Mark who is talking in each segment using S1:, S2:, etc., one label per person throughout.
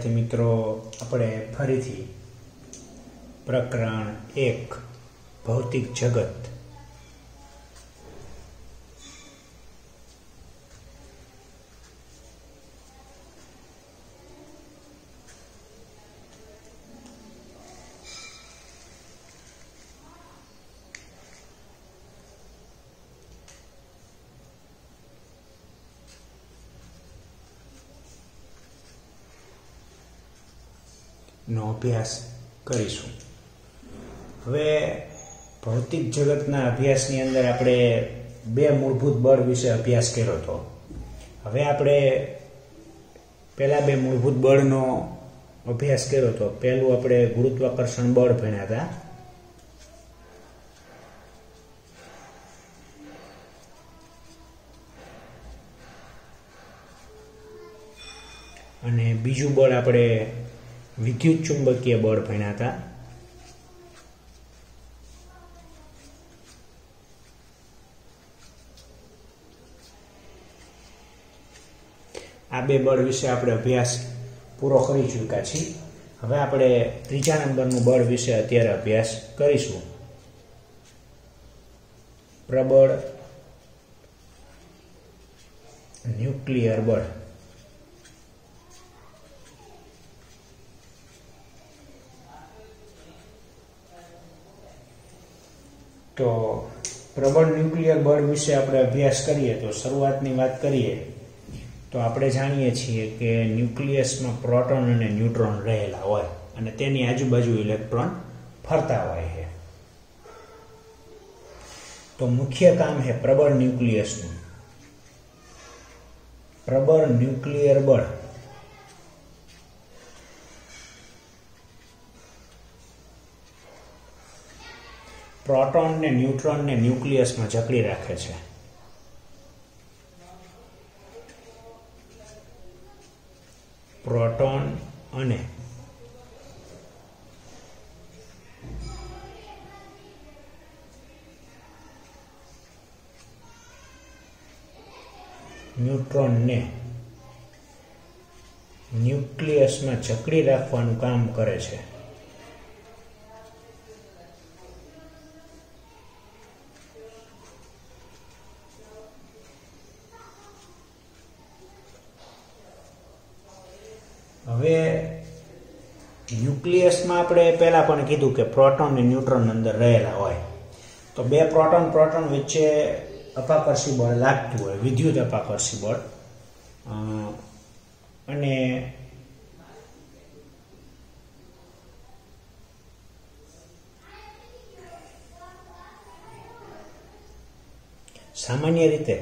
S1: विद्यार्थी मित्रों આપણે ફરીથી પ્રકરણ 1 ભૌતિક જગત નો અભ્યાસ કરીશું। હવે ભૌતિક જગતના અભ્યાસની અંદર આપણે બે મૂળભૂત બળ વિશે અભ્યાસ કર્યો હતો। હવે આપણે પહેલા બે મૂળભૂત બળનો અભ્યાસ કર્યો હતો। પહેલું આપણે ગુરુત્વાકર્ષણ બળ ભણ્યા હતા અને બીજું બળ આપણે विद्युत चुंबकीय बळ भण्या था। आ बे बळ विषे आपणे अभ्यास पूरो करी चूक्या छीए। हवे आपणे त्रीजा नंबरनुं बळ विषे अत्यारे अभ्यास करीशुं। प्रबळ न्यूक्लियर बळ। तो प्रबल न्यूक्लियर बळ विषे आपणे अभ्यास करीए तो शुरुआतनी वात करीए तो आपणे जाणीए छीए के न्यूक्लियसमां प्रोटोन अने न्यूट्रॉन रहेला होय अने तेनी आजुबाजु इलेक्ट्रॉन फरता होय छे। तो मुख्य काम है प्रबल न्यूक्लियसनुं। प्रबल न्यूक्लियर बळ प्रोटॉन ने न्यूट्रॉन ने न्यूक्लियस में जकड़ी राखे छे। प्रोटॉन अने न्यूट्रॉन ने न्यूक्लियस में जकड़ी राखवानुं काम करे छे। હવે ન્યુક્લિયસમાં આપણે પહેલા પણ કીધું કે પ્રોટોન અને ન્યુટ્રોન અંદર રહેલા હોય તો બે પ્રોટોન વચ્ચે અપાકર્ષી બળ લાગતું હોય, વિદ્યુત અપાકર્ષી બળ, અને સામાન્ય રીતે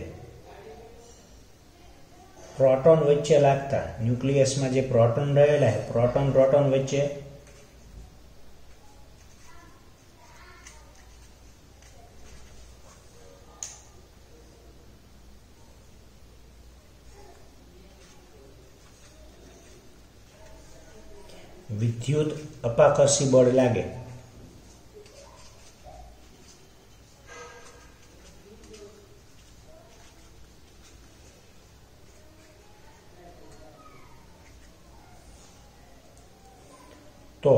S1: प्रोटॉन वच्चे लागता न्यूक्लियस में जे प्रोटॉन रहेला है प्रोटॉन वच्चे विद्युत अपाकर्षी बळ लागे। तो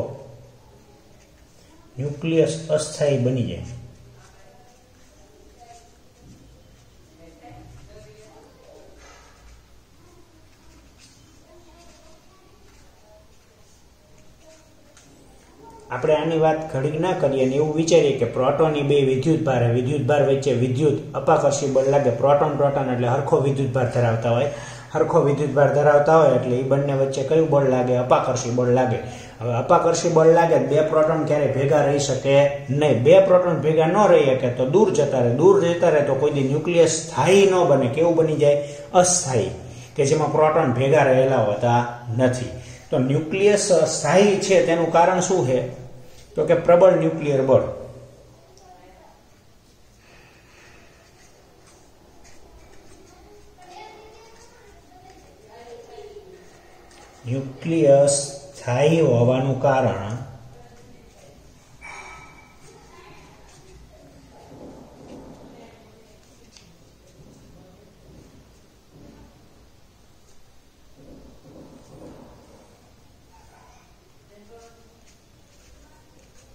S1: न्यूक्लियस अस्थायी बनी जाए। આપણે આની વાત ઘડીક ના કરીએ અને એવું વિચારીએ કે પ્રોટોનની બે વિદ્યુત ભાર વચ્ચે વિદ્યુત અપાકર્ષી બળ લાગે। પ્રોટોન એટલે હરખો વિદ્યુત ભાર ધરાવતા હોય, હરખો વિદ્યુત ભાર ધરાવતા હોય એટલે એ બંને વચ્ચે કયું બળ લાગે? અપાકર્ષી બળ લાગે। હવે અપાકર્ષી બળ લાગે બે પ્રોટોન ક્યારે ભેગા રહી શકે નહીં। બે પ્રોટોન ભેગા ન રહી શકે તો દૂર જતા રહે તો કોઈ દી ન્યુક્લિયસ સ્થાયી ન બને। કેવું બની જાય? અસ્થાયી, કે જેમાં પ્રોટોન ભેગા રહેલા હોતા નથી। તો ન્યુક્લિયસ સ્થાયી છે તેનું કારણ શું છે? તો કે પ્રબળ ન્યુક્લિયર બળ। न्यूक्लियस स्थायी होवानुं कारण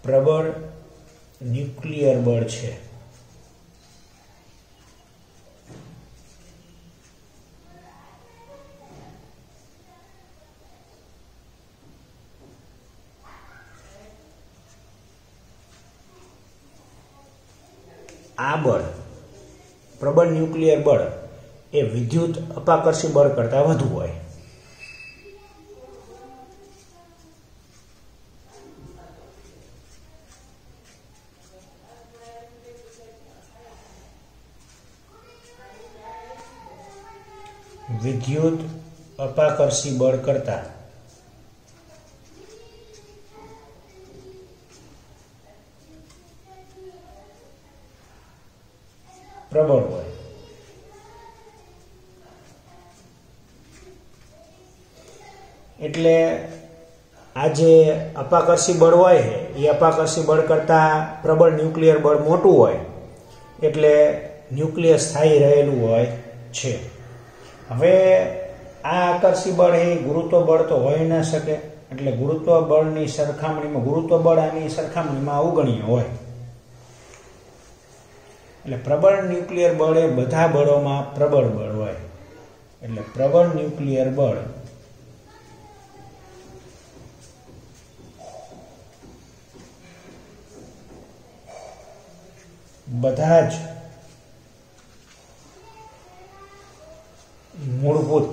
S1: પ્રબળ ન્યુક્લિયર બળ છે. આ બળ, પ્રબળ ન્યુક્લિયર બળ એ વિદ્યુત અપાકર્ષી બળ કરતા વધુ હોય. વિદ્યુત અપાકર્ષી બળ કરતા પ્રબળ હોય. એટલે આ જે અપાકર્ષી બળ હોય એ અપાકર્ષી બળ કરતા પ્રબળ ન્યુક્લિયર બળ મોટું હોય એટલે ન્યુક્લિયસ સ્થાયી રહેલું હોય છે. હવે આ આકર્ષી બળ એ ગુરુત્વ બળ તો હોઈ ન શકે, એટલે ગુરુત્વ બળની સરખામણીમાં ગુરુત્વ બળ આની સરખામણીમાં અવગણ્ય હોય. એટલે પ્રબળ ન્યુક્લિયર બળ એ બધા બળોમાં પ્રબળ બળ હોય. એટલે પ્રબળ ન્યુક્લિયર બળ બધા જ મૂળભૂત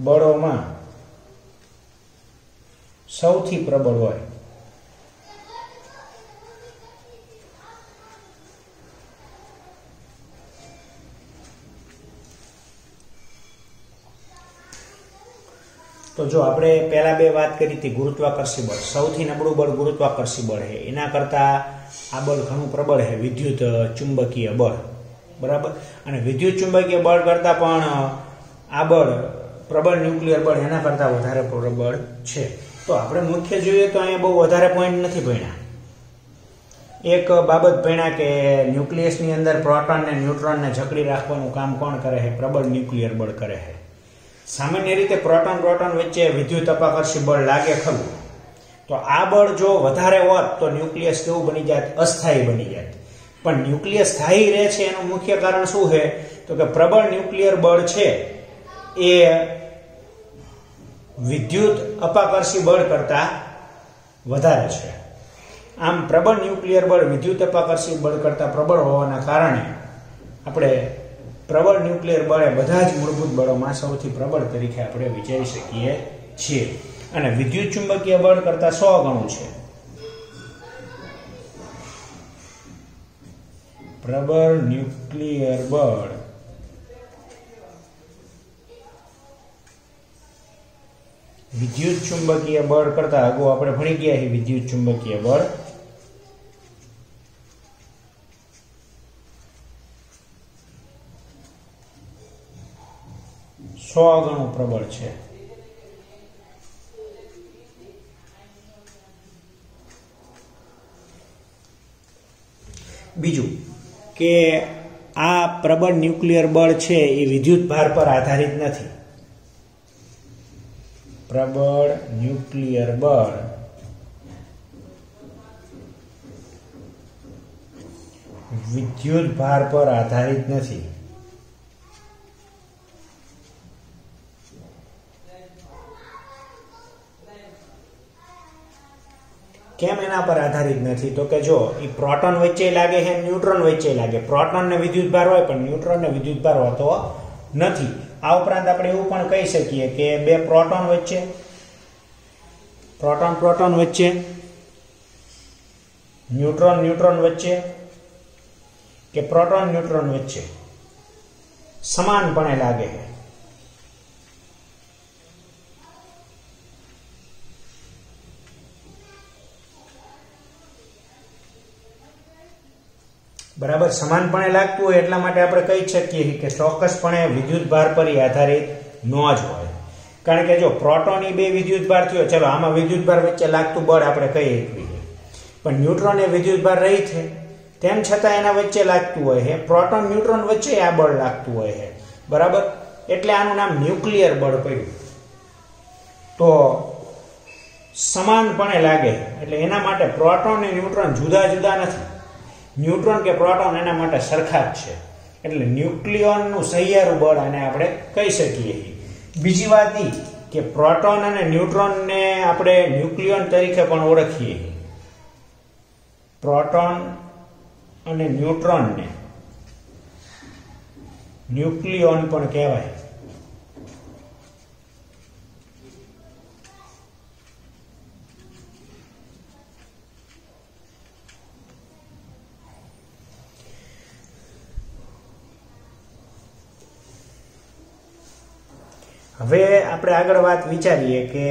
S1: બળોમાં સૌથી પ્રબળ હોય. તો જો આપણે પહેલા બે વાત કરી હતી ગુરુત્વાકર્ષી બળ, સૌથી નબળું બળ ગુરુત્વાકર્ષી બળ છે. એના કરતા આ બળ ઘણું પ્રબળ છે વિદ્યુત ચુંબકીય બળ, બરાબર. અને વિદ્યુત ચુંબકીય બળ કરતા પણ આ બળ પ્રબળ ન્યુક્લિયર બળ એના કરતા વધારે પ્રબળ છે. તો આપણે મુખ્ય જોઈએ તો અહીંયા બહુ વધારે પોઈન્ટ નથી ભણ્યા. એક બાબત ભણ્યા કે ન્યુક્લિયસની અંદર પ્રોટોન ને ન્યુટ્રોનને જકડી રાખવાનું કામ કોણ કરે છે? પ્રબળ ન્યુક્લિયર બળ કરે છે. સામાન્ય રીતે પ્રોટોન પ્રોટોન વચ્ચે વિદ્યુત અપાકર્ષી બળ લાગે ખરું. તો આ બળ જો વધારે હોત તો ન્યુક્લિયસ કેવું બની જાત? અસ્થાયી બની જાત. પણ ન્યુક્લિયસ સ્થાયી રહે છે એનું મુખ્ય કારણ શું છે? તો કે પ્રબળ ન્યુક્લિયર બળ છે એ વિદ્યુત અપાકર્ષી બળ કરતા વધારે છે. આમ પ્રબળ ન્યુક્લિયર બળ વિદ્યુત અપાકર્ષી બળ કરતા પ્રબળ હોવાના કારણે આપણે પ્રબળ ન્યુક્લિયર બળ એ બધા જ મૂળભૂત બળોમાં સૌથી પ્રબળ તરીકે આપણે વિચારી શકીએ છીએ. અને વિદ્યુત ચુંબકીય બળ કરતા 100 ગણું છે. પ્રબળ ન્યુક્લિયર બળ વિદ્યુત ચુંબકીય બળ કરતા અગાઉ આપણે ભણી ગયા છીએ વિદ્યુત ચુંબકીય બળ 100 ગણું પ્રબળ છે. બીજું કે આ પ્રબળ ન્યુક્લિયર બળ છે એ વિદ્યુત ભાર પર આધારિત નથી. પ્રબળ ન્યુક્લિયર બળ વિદ્યુત ભાર પર આધારિત નથી. કેમ એના પર આધારિત નથી? તો કે જો એ પ્રોટોન વચ્ચે લાગે છે, ન્યુટ્રોન વચ્ચે લાગે. પ્રોટોન ને વિદ્યુત ભાર હોય પણ ન્યુટ્રોન ને વિદ્યુત ભાર હોતો નથી. આ ઉપરાંત આપણે એવું પણ કહી શકીએ કે બે પ્રોટોન વચ્ચે, પ્રોટોન વચ્ચે, ન્યુટ્રોન વચ્ચે કે પ્રોટોન ન્યુટ્રોન વચ્ચે સમાનપણે લાગે છે. બરાબર, સમાનપણે લાગતું હોય એટલા માટે આપણે કહી શકીએ કે ચોક્કસપણે વિદ્યુત ભાર પર આધારિત ન જ હોય. કારણ કે જો પ્રોટોન બે વિદ્યુત ભાર થયો, ચલો આમાં વિદ્યુત ભાર વચ્ચે લાગતું બળ આપણે કહીએ પણ ન્યુટ્રોન એ વિદ્યુત ભાર રહી છે તેમ છતાં એના વચ્ચે લાગતું હોય છે. પ્રોટોન ન્યુટ્રોન વચ્ચે આ બળ લાગતું હોય છે, બરાબર. એટલે આનું નામ ન્યુક્લિયર બળ પડ્યું. તો સમાનપણે લાગે એટલે એના માટે પ્રોટોન અને ન્યુટ્રોન જુદા જુદા નથી. ન્યુટ્રોન કે પ્રોટોન એના માટે સરખા જ છે. એટલે ન્યુક્લિયોનનું સહિયારું બળ આને આપણે કહી શકીએ. બીજી વાત એ કે પ્રોટોન અને ન્યુટ્રોનને આપણે ન્યુક્લિયોન તરીકે પણ ઓળખીએ. પ્રોટોન અને ન્યુટ્રોનને ન્યુક્લિયોન પણ કહેવાય. હવે આપણે આગળ વાત વિચારીએ કે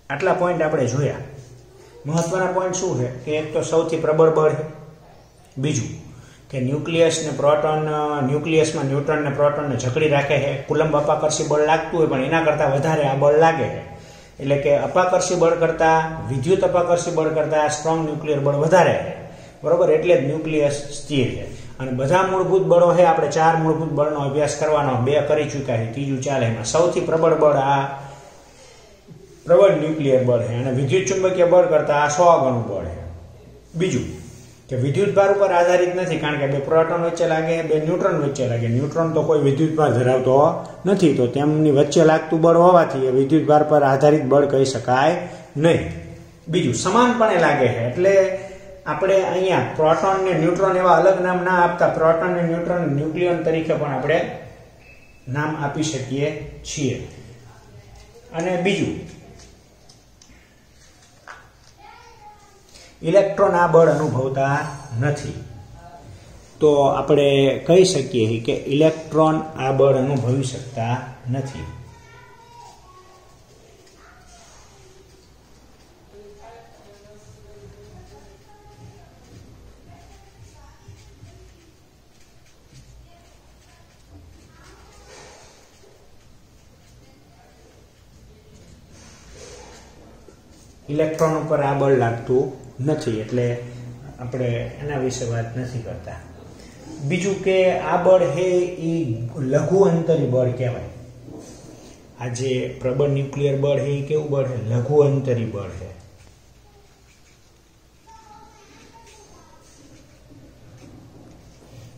S1: આટલા પોઈન્ટ આપણે જોયા. મહત્વના પોઈન્ટ શું છે કે એક તો સૌથી પ્રબળ બળ છે. બીજું કે ન્યુક્લિયસમાં ન્યુટ્રોન ને પ્રોટોનને જકડી રાખે છે. કુલંબ અપાકર્ષી બળ લાગતું હોય પણ એના કરતાં વધારે આ બળ લાગે છે. એટલે કે અપાકર્ષી બળ કરતાં વિદ્યુત અપાકર્ષી બળ કરતાં સ્ટ્રોંગ ન્યુક્લિયર બળ વધારે છે. બરોબર, એટલે જ ન્યુક્લિયસ સ્થિર છે. અને બધા મૂળભૂત બળો છે. આપણે 4 મૂળભૂત બળનો અભ્યાસ કરવાનો, 2 કરી ચૂક્યા છે, ત્રીજું ચાલે. એમાં સૌથી પ્રબળ બળ આ પ્રબળ ન્યુક્લિયર બળ છે અને વિદ્યુત ચુંબકીય બળ કરતા આ 100 ગણું બળ છે. બીજું કે વિદ્યુત ભાર ઉપર આધારિત નથી, કારણ કે 2 પ્રોટોન વચ્ચે લાગે, 2 ન્યુટ્રોન વચ્ચે લાગે. ન્યુટ્રોન તો કોઈ વિદ્યુત ભાર ધરાવતો નથી, તો તેમની વચ્ચે લાગતું બળ હોવાથી એ વિદ્યુત ભાર પર આધારિત બળ કહી શકાય નહીં. બીજું સમાનપણે લાગે છે. એટલે આપણે અહીંયા પ્રોટોન ને ન્યુટ્રોન એવા અલગ નામ ના આપતા પ્રોટોન અને ન્યુટ્રોન ન્યુક્લિયોન તરીકે પણ આપણે નામ આપી શકીએ છીએ. અને બીજું, ઇલેક્ટ્રોન આ બળ અનુભવતા નથી, તો આપણે કહી શકીએ કે ઇલેક્ટ્રોન આ બળ અનુભવી શકતા નથી. ઇલેક્ટ્રોન ઉપર આ બળ લાગતું નથી, એટલે આપણે એના વિશે વાત નથી કરતા. બીજું કે આ બળ છે એ લઘુ અંતરી બળ કહેવાય. આ જે પ્રબળ ન્યુક્લિયર બળ છે એ કેવું બળ છે? લઘુ અંતરી બળ છે.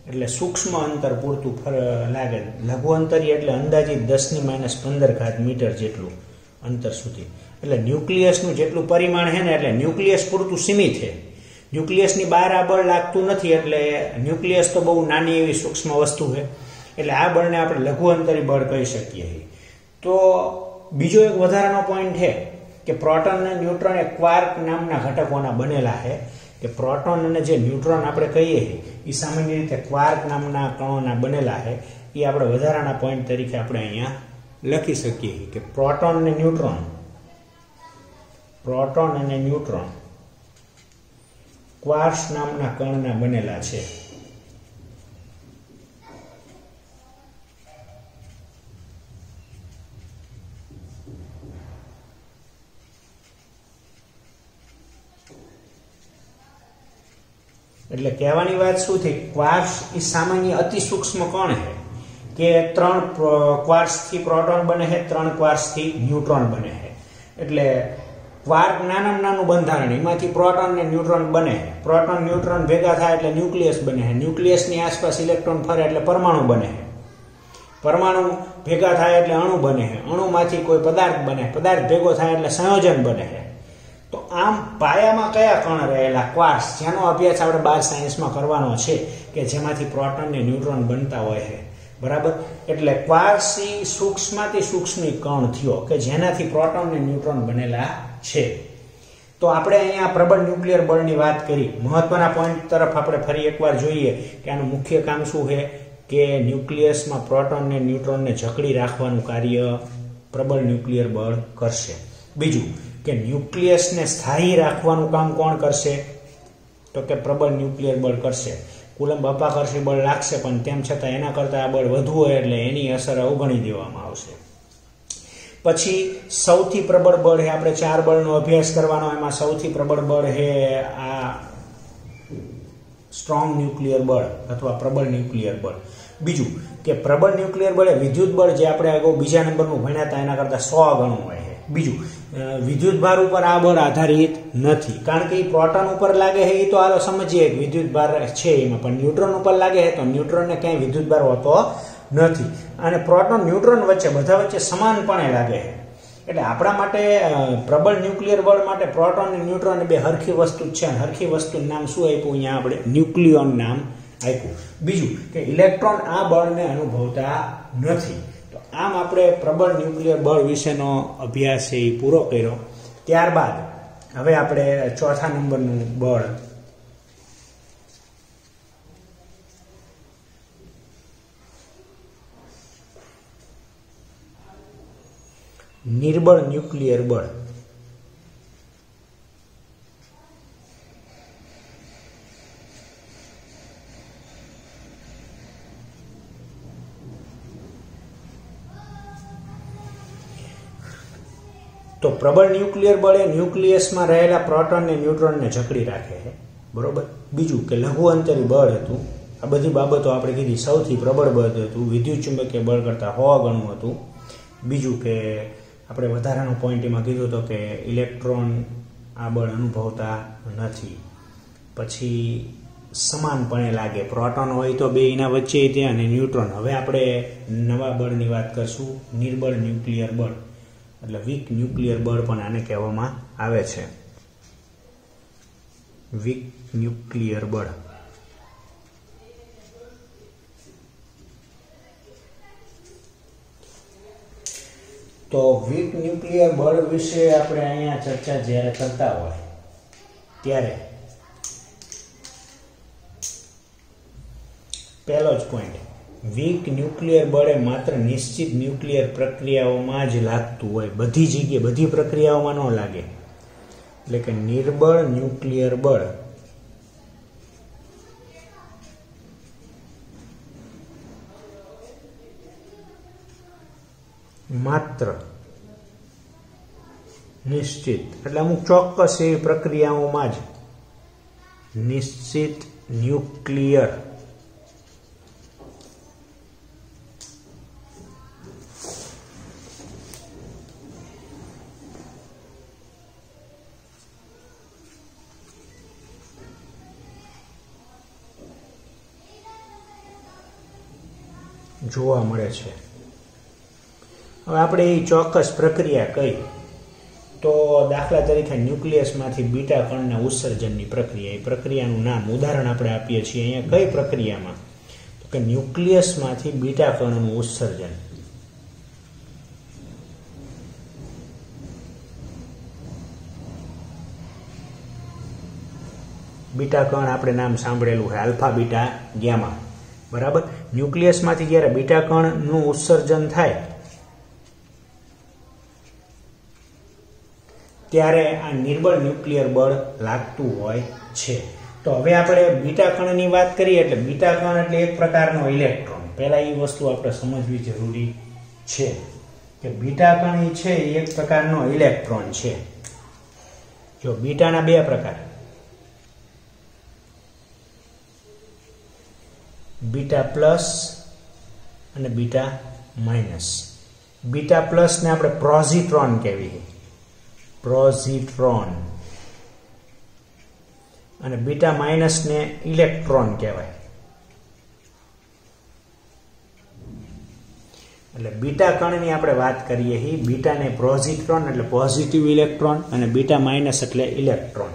S1: એટલે સૂક્ષ્મ અંતર પૂરતું લાગે. લઘુ અંતરી એટલે અંદાજિત 10⁻15 મીટર જેટલું અંતર સુધી. એટલે ન્યુક્લિયસનું જેટલું પરિમાણ છે ને, એટલે ન્યુક્લિયસ પૂરતું સીમિત છે. ન્યુક્લિયસની બહાર આ બળ લાગતું નથી, એટલે ન્યુક્લિયસ તો બહુ નાની એવી સૂક્ષ્મ વસ્તુ છે. એટલે આ બળને આપણે લઘુ અંતરી બળ કહી શકીએ. તો બીજો એક વધારાનો પોઈન્ટ છે કે પ્રોટોન અને ન્યુટ્રોન એ ક્વાર્ક નામના ઘટકોના બનેલા છે. કે પ્રોટોન અને જે ન્યુટ્રોન આપણે કહીએ એ સામાન્ય રીતે ક્વાર્ક નામના કણોના બનેલા છે. એ આપણે વધારાના પોઈન્ટ તરીકે આપણે અહીંયા લખી શકીએ કે પ્રોટોન અને ન્યુટ્રોન ક્વાર્ક્સ નામના કણના બનેલા છે. એટલે કહેવાની વાત શું થઈ? ક્વાર્ક્સ એ સામાન્ય અતિ સૂક્ષ્મ કણ છે કે 3 ક્વાર્ક્સથી પ્રોટોન બને છે, 3 ક્વાર્ક્સથી ન્યુટ્રોન બને છે. એટલે ક્વાર્ક નાનામાં નાનું બંધારણ, એમાંથી પ્રોટોન ને ન્યુટ્રોન બને. પ્રોટોન ન્યુટ્રોન ભેગા થાય એટલે ન્યુક્લિયસ બને છે. ન્યુક્લિયસની આસપાસ ઇલેક્ટ્રોન ફરે એટલે પરમાણુ બને છે. પરમાણુ ભેગા થાય એટલે અણુ બને છે. અણુમાંથી કોઈ પદાર્થ બને. પદાર્થ ભેગો થાય એટલે સંયોજન બને છે. તો આમ પાયામાં કયા કણ રહેલા? ક્વાર્ક્સ, જેનો અભ્યાસ આપણે 12 સાયન્સમાં કરવાનો છે, કે જેમાંથી પ્રોટોન ને ન્યુટ્રોન બનતા હોય છે. બરાબર, એટલે ક્વાર્ક્સ સૂક્ષ્મથી સૂક્ષ્મ કણ થયો કે જેનાથી પ્રોટોન ને ન્યુટ્રોન બનેલા છે. તો આપણે અહીંયા પ્રબળ ન્યુક્લિયર બળની વાત કરી. મહત્વના પોઈન્ટ તરફ આપણે ફરી એકવાર જોઈએ કે આનું મુખ્ય કામ શું છે કે ન્યુક્લિયસમાં પ્રોટોન ને ન્યુટ્રોનને જકડી રાખવાનું કાર્ય પ્રબળ ન્યુક્લિયર બળ કરશે. બીજું કે ન્યુક્લિયસને સ્થાયી રાખવાનું કામ કોણ કરશે? તો કે પ્રબળ ન્યુક્લિયર બળ કરશે. કુલંબ અપાકર્ષી બળ લાગશે, પણ તેમ છતાં એના કરતાં આ બળ વધુ હોય એટલે એની અસર અવગણી દેવામાં આવશે. પછી સૌથી પ્રબળ બળ છે, આપણે 4 બળનો અભ્યાસ કરવાનો. એમાં સૌથી પ્રબળ બળ છે આ સ્ટ્રોંગ ન્યુક્લિયર બળ અથવા પ્રબળ ન્યુક્લિયર બળ. બીજું કે પ્રબળ ન્યુક્લિયર બળ એ વિદ્યુત બળ જે આપણે અગાઉ બીજા નંબરનું ભણ્યા હતા એના કરતાં 100 ગણું હોય છે. બીજું, વિદ્યુત ભાર ઉપર આ બળ આધારિત નથી, કારણ કે એ પ્રોટોન ઉપર લાગે છે એ તો હાલો સમજીએ વિદ્યુત ભાર છે એમાં, પણ ન્યુટ્રોન ઉપર લાગે છે તો ન્યુટ્રોનને ક્યાંય વિદ્યુત ભાર હોતો નથી. અને પ્રોટોન ન્યુટ્રોન વચ્ચે બધા વચ્ચે સમાનપણે લાગે છે. એટલે આપણા માટે પ્રબળ ન્યુક્લિયર બળ માટે પ્રોટોન અને ન્યુટ્રોન બે હરખી વસ્તુ જ છે. અને હરખી વસ્તુનું નામ શું આપ્યું અહીંયા આપણે? ન્યુક્લિયોન નામ આપ્યું. બીજું કે ઇલેક્ટ્રોન આ બળને અનુભવતા નથી. તો આમ આપણે પ્રબળ ન્યુક્લિયર બળ વિશેનો અભ્યાસ એ પૂરો કર્યો. ત્યારબાદ હવે આપણે ચોથા નંબરનું બળ, નિર્બળ ન્યુક્લિયર બળ. તો પ્રબળ ન્યુક્લિયર બળ એ ન્યુક્લિયસમાં રહેલા પ્રોટોન ને ન્યુટ્રોનને જકડી રાખે છે, બરોબર. બીજું કે લઘુ અંતરી બળ હતું. આ બધી બાબતો આપણે કીધી. સૌથી પ્રબળ બળ હતું, વિદ્યુત ચુંબકીય બળ કરતાં 100 ગણું હતું. બીજું કે આપણે વધારાનો પોઈન્ટ એમાં કીધું હતો કે ઇલેક્ટ્રોન આ બળ અનુભવતા નથી. પછી સમાનપણે લાગે, પ્રોટોન હોય તો બે એના વચ્ચે ત્યાં, અને ન્યુટ્રોન. હવે આપણે નવા બળની વાત કરશું, નિર્બળ ન્યુક્લિયર બળ, એટલે વીક ન્યુક્લિયર બળ પણ આને કહેવામાં આવે છે. વીક ન્યુક્લિયર બળ. તો વીક ન્યુક્લિયર બળ વિશે આપણે અહીંયા ચર્ચા જ્યારે કરતા હોય ત્યારે પહેલો જ પોઈન્ટ, વીક ન્યુક્લિયર બળ એ માત્ર નિશ્ચિત ન્યુક્લિયર પ્રક્રિયાઓમાં જ લાગતું હોય, બધી જગ્યાએ બધી પ્રક્રિયાઓમાં ન લાગે. એટલે કે નિર્બળ ન્યુક્લિયર બળ માત્ર નિશ્ચિત, એટલે અમુક ચોક્કસ એવી પ્રક્રિયાઓમાં જ નિશ્ચિત ન્યુક્લિયર જોવા મળે છે. હવે આપણે એ ચોક્કસ પ્રક્રિયા કઈ, તો દાખલા તરીકે ન્યુક્લિયસમાંથી બીટા કણના ઉત્સર્જનની પ્રક્રિયા, એ પ્રક્રિયાનું નામ ઉદાહરણ આપણે આપીએ છીએ અહીંયા. કઈ પ્રક્રિયામાં? તો કે ન્યુક્લિયસમાંથી બીટા કણનું ઉત્સર્જન. બીટા કણ આપણે નામ સાંભળેલું છે, આલ્ફા બીટા ગામા, બરાબર. ન્યુક્લિયસમાંથી જ્યારે બીટા કણનું ઉત્સર્જન થાય ત્યારે આ નિર્બળ ન્યુક્લિયર બળ લાગતું હોય છે. તો હવે આપણે બીટા કણની વાત કરીએ, એટલે બીટા કણ એટલે એક પ્રકારનો ઇલેક્ટ્રોન. પહેલા એ વસ્તુ આપણે સમજવી જરૂરી છે કે બીટા કણ છે એ એક પ્રકારનો ઇલેક્ટ્રોન છે. જો બીટાના બે પ્રકાર, બીટા પ્લસ અને બીટા માઇનસ. બીટા પ્લસ ને આપણે પ્રોઝિટ્રોન કહેવીએ, પ્રોઝિટ્રોન, અને બીટા માઇનસ ને ઇલેક્ટ્રોન કહેવાય. એટલે બીટા કણની આપણે વાત કરીએ છીએ. બીટાને પ્રોઝિટ્રોન એટલે પોઝિટિવ ઇલેક્ટ્રોન, અને બીટા માઇનસ એટલે ઇલેક્ટ્રોન.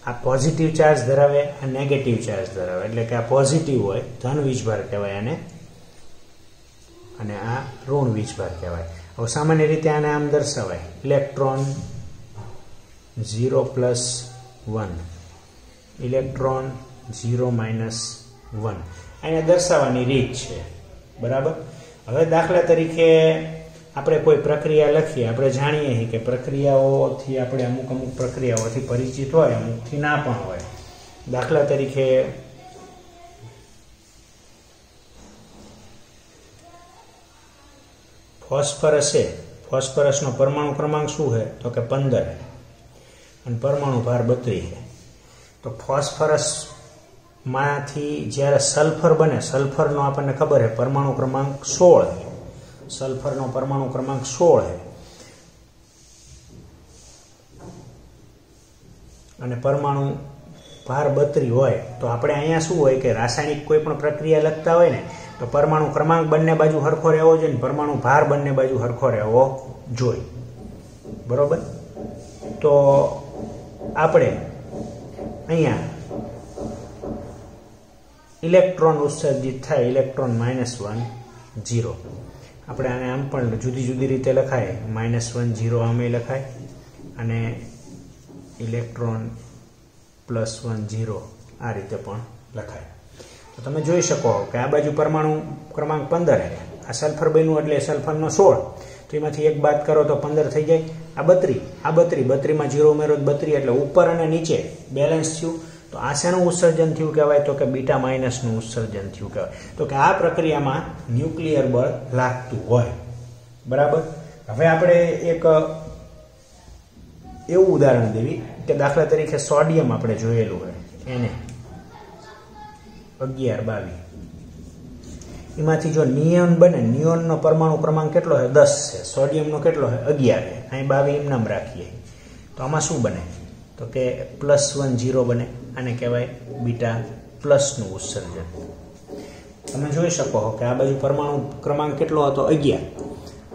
S1: આ પોઝિટિવ ચાર્જ ધરાવે, આ નેગેટિવ ચાર્જ ધરાવે. એટલે કે આ પોઝિટિવ હોય, ધન વીજભાર કહેવાય આને, અને આ ઋણ વીજભાર કહેવાય. હવે સામાન્ય રીતે આને આમ દર્શાવાય, ઇલેક્ટ્રોન 0 + 1, ઇલેક્ટ્રોન 0 - 1. એને દર્શાવવાની રીત છે, બરાબર. હવે દાખલા તરીકે આપણે કોઈ પ્રક્રિયા લખીએ, આપણે જાણીએ છીએ કે પ્રક્રિયાઓથી આપણે અમુક પ્રક્રિયાઓથી પરિચિત હોય, અમુકથી ના પણ હોય. દાખલા તરીકે ફોસ્ફરસ છે, ફોસ્ફરસનો પરમાણુ ક્રમાંક શું છે? તો કે 15 છે, અને પરમાણુ ભાર 32 છે. તો ફોસ્ફરસ માંથી જ્યારે સલ્ફર બને, સલ્ફરનો આપણને ખબર છે પરમાણુ ક્રમાંક 16 છે, સલ્ફરનો પરમાણુ ક્રમાંક 16 છે. અને પરમાણુ ભાર 32 હોય તો આપણે અહીંયા શું હોય કે રાસાયણિક કોઈ પણ પ્રક્રિયા લખતા હોય ને તો પરમાણુ ક્રમાંક બંને બાજુ સરખો રહેવો જોઈએ ને પરમાણુ ભાર બંને બાજુ સરખો રહેવો જોઈએ. બરોબર. તો આપણે અહીંયા ઇલેક્ટ્રોન ઉત્સર્જિત થાય ઇલેક્ટ્રોન -1 0. આપણે આને આમ પણ જુદી જુદી રીતે લખાય -1 0 આમે લખાય અને ઇલેક્ટ્રોન +1 0 આ રીતે પણ લખાય. તો તમે જોઈ શકો કે આ બાજુ પરમાણુ ક્રમાંક 15 છે. આ સલ્ફર બન્યું એટલે સલ્ફરનો 16. તો એમાંથી એક બાદ કરો તો 15 થઈ જાય. આ 32 માં 0 ઉમેરો 32 એટલે ઉપર અને નીચે બેલેન્સ થયું. તો આ શેનું ઉત્સર્જન થયું કહેવાય તો કે બીટા માઇનસનું ઉત્સર્જન થયું કહેવાય. તો કે આ પ્રક્રિયામાં ન્યુક્લિયર બળ લાગતું હોય. બરાબર. હવે આપણે એક એવું ઉદાહરણ દેવી કે દાખલા તરીકે સોડિયમ આપણે જોયેલું હોય એને 11-22 એમાંથી જો નિયોન બને નિયોનનો પરમાણુ ક્રમાંક કેટલો છે 10 છે સોડિયમનો કેટલો છે 11 છે અહીં 22 એમ નામ રાખીએ તો આમાં શું બને તો કે +1 0 બને. આને કહેવાય બીટા પ્લસનું ઉત્સર્જન. તમે જોઈ શકો કે આ બાજુ પરમાણુ ક્રમાંક કેટલો હતો 11.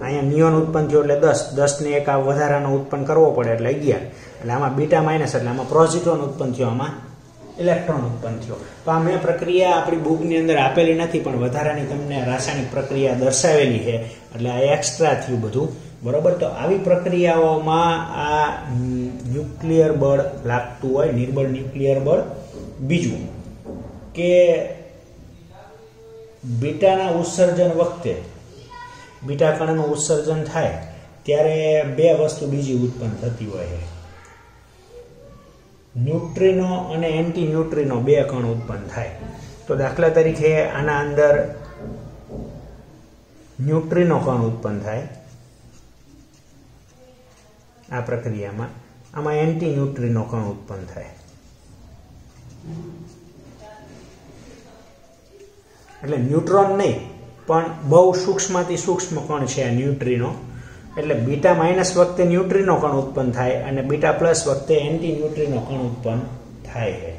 S1: અહીંયા નિયોન ઉત્પન્ન થયો એટલે 10 ને એક આ વધારાનો ઉત્પન્ન કરવો પડે એટલે 11 એટલે આમાં બીટા માઇનસ એટલે આમાં પોઝિટ્રોન ઉત્પન્ન થયો આમાં ઇલેક્ટ્રોન ઉત્પન્ન થયો. તો આ મેં પ્રક્રિયા આપણી બુકની અંદર આપેલી નથી પણ વધારાની તમને રાસાયણિક પ્રક્રિયા દર્શાવેલી છે એટલે આ એક્સ્ટ્રા થયું બધું. બરોબર. તો આવી પ્રક્રિયાઓમાં આ ન્યુક્લિયર બળ લાગતું હોય નિર્બળ ન્યુક્લિયર બળ. બીજું કે બીટાના ઉત્સર્જન વખતે બીટા કણનું ઉત્સર્જન થાય ત્યારે બે વસ્તુ બીજી ઉત્પન્ન થતી હોય છે. ન્યુટ્રિનો અને એન્ટી ન્યુટ્રિનો બે કણ ઉત્પન્ન થાય. તો દાખલા તરીકે આના અંદર ન્યુટ્રિનો કણ ઉત્પન્ન થાય આ પ્રક્રિયામાં. આમાં એન્ટી ન્યુટ્રિનો કણ ઉત્પન્ન થાય. એટલે ન્યુટ્રોન નહીં પણ બહુ સૂક્ષ્મથી સૂક્ષ્મ કણ છે આ ન્યુટ્રિનો. એટલે બીટા માઇનસ વખતે ન્યુટ્રિનો કણ ઉત્પન્ન થાય અને બીટા પ્લસ વખતે એન્ટી ન્યુટ્રિનો કણ ઉત્પન્ન થાય છે.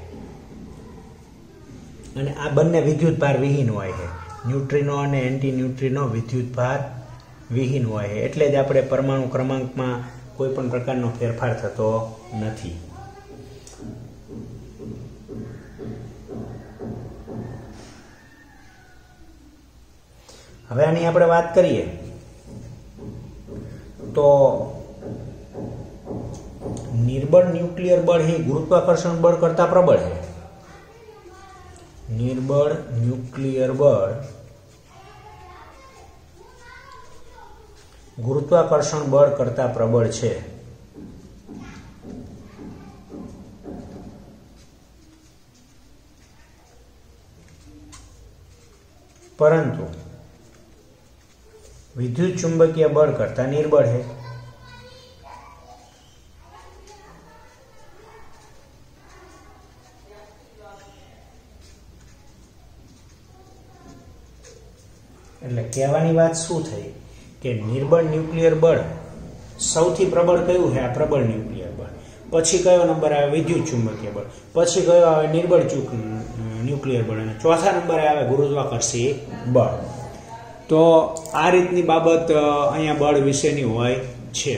S1: અને આ બંને વિદ્યુત ભાર વિહીન હોય છે. ન્યુટ્રિનો અને એન્ટી ન્યુટ્રિનો વિદ્યુત ભાર વિહીન હોય છે. એટલે જ આપણે પરમાણુ ક્રમાંકમાં કોઈ પણ પ્રકારનો ફેરફાર થતો નથી. હવે આની આપણે વાત કરીએ તો નિર્બળ ન્યુક્લિયર બળ એ ગુરુત્વાકર્ષણ બળ કરતા પ્રબળ છે. નિર્બળ ન્યુક્લિયર બળ ગુરુત્વાકર્ષણ બળ કરતા પ્રબળ છે. પરંતુ વિદ્યુત ચુંબકીય બળ કરતા નિર્બળ છે. એટલે કહેવાની વાત શું થઈ કે નિર્બળ ન્યુક્લિયર બળ સૌથી પ્રબળ કયું છે? આ પ્રબળ ન્યુક્લિયર બળ. પછી કયો નંબર આવે? વિદ્યુત ચુંબકીય બળ. પછી કયો આવે? નિર્બળ ન્યુક્લિયર બળ. અને ચોથા નંબરે આવે ગુરુત્વાકર્ષી બળ. તો આ રીતની બાબત અહીંયા બળ વિશેની હોય છે.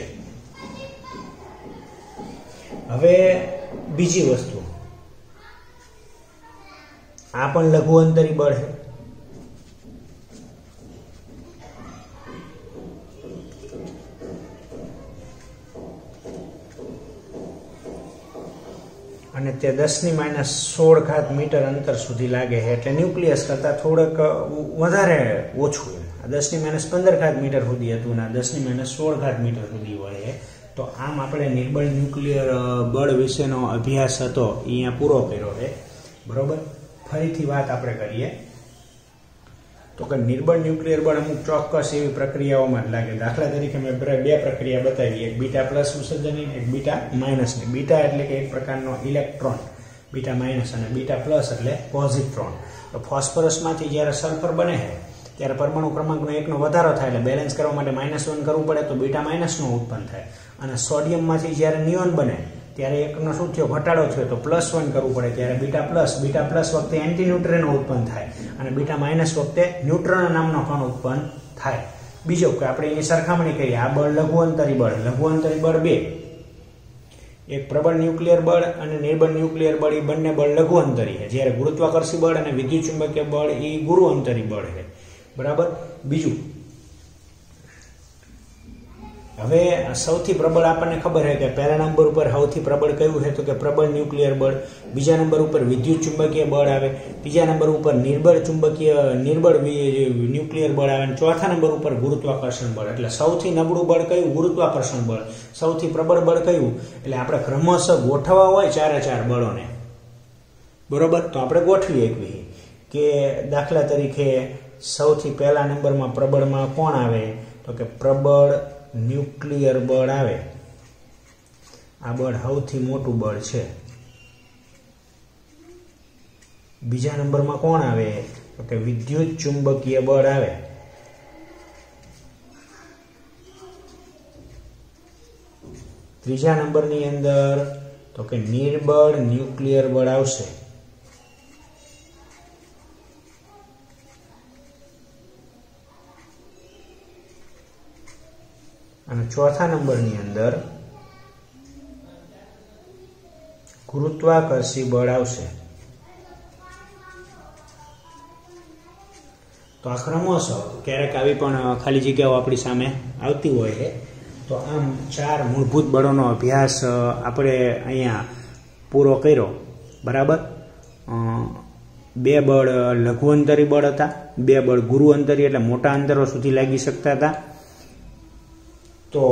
S1: હવે બીજી વસ્તુ, આ પણ લઘુ અંતરી બળ છે. અને તે 10⁻16 મીટર અંતર સુધી લાગે છે. એટલે ન્યુક્લિયસ કરતાં થોડુંક વધારે ઓછું. 10⁻15 મીટર સુધી હતું ને 10⁻16 મીટર સુધી હોય છે. તો આમ આપણે નિર્બળ ન્યુક્લિયર બળ વિશેનો અભ્યાસ હતો એ અહીંયા પૂરો કર્યો છે. બરોબર. ફરીથી વાત આપણે કરીએ તો કે નિર્બળ ન્યુક્લિયર બળ અમુક ચોક્કસ એવી પ્રક્રિયાઓમાં જ લાગે. દાખલા તરીકે મેં બે પ્રક્રિયા બતાવી, એક બીટા પ્લસ ઉત્સર્જનની, એક બીટા માઇનસની. બીટા એટલે કે એક પ્રકારનો ઇલેક્ટ્રોન, બીટા માઇનસ, અને બીટા પ્લસ એટલે પોઝિટ્રોન. તો ફોસ્ફરસમાંથી જ્યારે સલ્ફર બને છે ત્યારે પરમાણુ ક્રમાંકનો 1નો વધારો થાય એટલે બેલેન્સ કરવા માટે -1 કરવું પડે તો બીટા માઇનસનું ઉત્પન્ન થાય. અને સોડિયમમાંથી જ્યારે નિયોન બને ત્યારે એકનો શું થયો, ઘટાડો થયો તો +1 કરવું પડે, ત્યારે બીટા પ્લસ વખતે એન્ટી ન્યુટ્રિનો ઉત્પન્ન થાય અને બીટા માઇનસ વખતે ન્યુટ્રોન નામનો કણ ઉત્પન્ન થાય. બીજો કે આપણે એની સરખામણી કરીએ, આ બળ લઘુઅંતરી બળ 2, એક પ્રબળ ન્યુક્લિયર બળ અને નિર્બળ ન્યુક્લિયર બળ, એ બંને બળ લઘુઅંતરી છે, જ્યારે ગુરુત્વાકર્ષી બળ અને વિદ્યુત ચુંબકીય બળ એ ગુરુઅંતરી બળ છે. બરાબર. બીજું, હવે સૌથી પ્રબળ આપણને ખબર છે કે પહેલા નંબર ઉપર સૌથી પ્રબળ કયું છે, તો કે પ્રબળ ન્યુક્લિયર બળ. બીજા નંબર ઉપર વિદ્યુત ચુંબકીય બળ આવે. ત્રીજા નંબર ઉપર નિર્બળ ન્યુક્લિયર બળ આવે. અને ચોથા નંબર ઉપર ગુરુત્વાકર્ષણ બળ. એટલે સૌથી નબળું બળ કયું? ગુરુત્વાકર્ષણ બળ. સૌથી પ્રબળ બળ કયું? એટલે આપણે ક્રમશઃ ગોઠવવા હોય ચારે ચાર બળોને, બરોબર, તો આપણે ગોઠવી એકવી કે દાખલા તરીકે સૌથી પહેલા નંબરમાં પ્રબળમાં કોણ આવે, તો કે પ્રબળ ન્યુક્લિયર બળ આવે. આ બળ સૌથી મોટું બળ છે. બીજા નંબરમાં કોણ આવે, તો કે વિદ્યુત ચુંબકીય બળ આવે. ત્રીજા નંબરની અંદર તો કે નિર્બળ ન્યુક્લિયર બળ આવશે. અને ચોથા નંબરની અંદર ગુરુત્વાકર્ષી બળ આવશે. તો આ ક્રમશઃ ક્યારેક આવી પણ ખાલી જગ્યાઓ આપણી સામે આવતી હોય છે. તો આમ ચાર મૂળભૂત બળોનો અભ્યાસ આપણે અહીંયા પૂરો કર્યો. બરાબર. 2 બળ લઘુઅંતરી બળ હતા, 2 બળ ગુરુઅંતરી એટલે મોટા અંતરો સુધી લાગી શકતા હતા. તો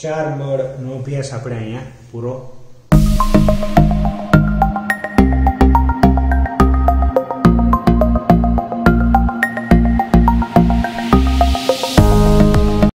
S1: 4 બળનો અભ્યાસ આપણે અહીંયા પૂરો.